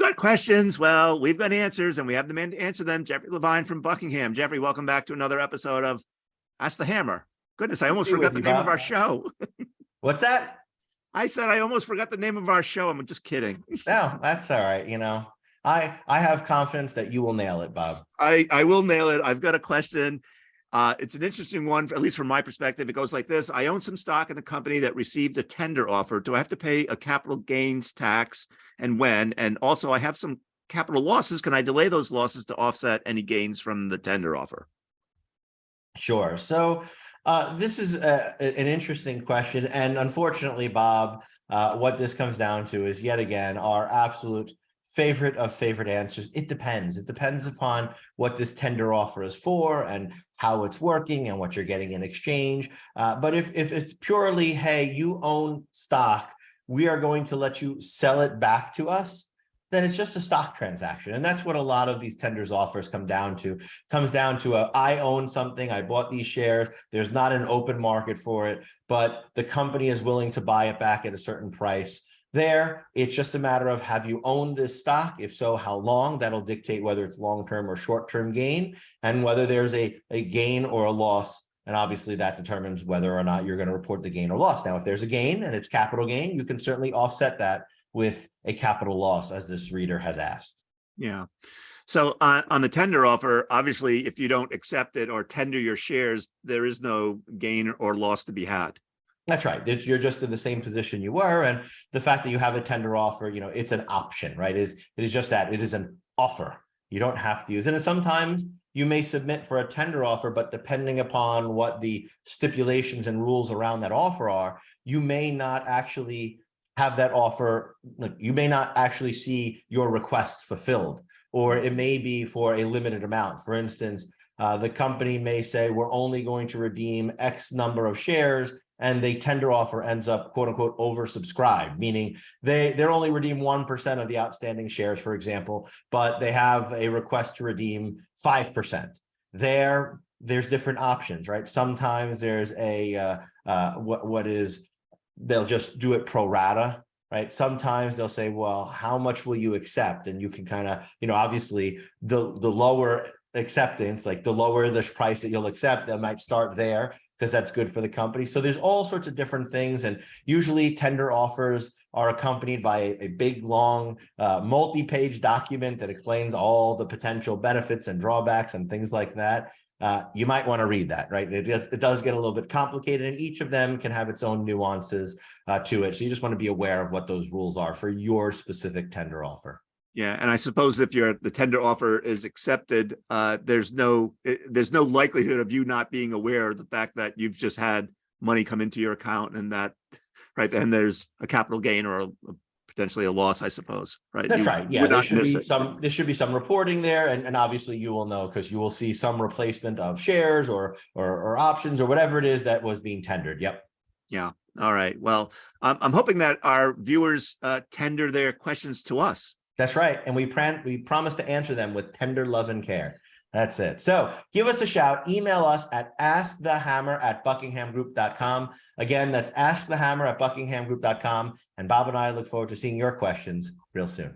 got questions. Well, we've got answers, and we have the man to answer them. Jeffrey Levine from Buckingham. Jeffrey, welcome back to another episode of Ask the Hammer. Goodness, I almost forgot the name of our show. What's that? I said I almost forgot the name of our show. I'm just kidding. No, that's all right. I have confidence that you will nail it, Bob. I will nail it. I've got a question. It's an interesting one, at least from my perspective. It goes like this. I own some stock in a company that received a tender offer. Do I have to pay a capital gains tax, and when? And also, I have some capital losses. Can I delay those losses to offset any gains from the tender offer? Sure. So this is an interesting question. And unfortunately, Bob, what this comes down to is yet again our absolute favorite of favorite answers. It depends. It depends upon what this tender offer is for and how it's working and what you're getting in exchange. But if it's purely, hey, you own stock, we are going to let you sell it back to us, then it's just a stock transaction. And that's what a lot of these tenders offers come down to. Comes down to I own something, I bought these shares, there's not an open market for it, but the company is willing to buy it back at a certain price. There, it's just a matter of, have you owned this stock? If so, how long? That'll dictate whether it's long-term or short-term gain, and whether there's a gain or a loss. And obviously that determines whether or not you're going to report the gain or loss. Now, if there's a gain and it's capital gain, you can certainly offset that with a capital loss, as this reader has asked. Yeah. So on the tender offer, obviously, if you don't accept it or tender your shares, there is no gain or loss to be had. That's right. You're just in the same position you were. And the fact that you have a tender offer, it's an option, right? It is just that. It is an offer. You don't have to use it. And sometimes you may submit for a tender offer, but depending upon what the stipulations and rules around that offer are, you may not actually have that offer. You may not actually see your request fulfilled, or it may be for a limited amount. For instance, the company may say, we're only going to redeem X number of shares, and the tender offer ends up, quote unquote, oversubscribed, meaning they're only redeem 1% of the outstanding shares, for example, but they have a request to redeem 5%. There's different options, right? Sometimes there's they'll just do it pro rata, right? Sometimes they'll say, well, how much will you accept? And you can kind of, obviously the lower acceptance, like the lower the price that you'll accept, they might start there, because that's good for the company. So there's all sorts of different things. And usually tender offers are accompanied by a big, long, multi-page document that explains all the potential benefits and drawbacks and things like that. You might want to read that, right? It does get a little bit complicated, and each of them can have its own nuances to it. So you just want to be aware of what those rules are for your specific tender offer. Yeah, and I suppose if the tender offer is accepted, there's no likelihood of you not being aware of the fact that you've just had money come into your account, and that, right, then there's a capital gain or potentially a loss, I suppose, right? That's right. Yeah, there should be some reporting there, and obviously you will know, because you will see some replacement of shares or options or whatever it is that was being tendered. Yep. Yeah. All right. Well, I'm hoping that our viewers tender their questions to us. That's right. And we promise to answer them with tender love and care. That's it. So give us a shout. Email us at askthehammer@buckinghamgroup.com. Again, that's askthehammer@buckinghamgroup.com. And Bob and I look forward to seeing your questions real soon.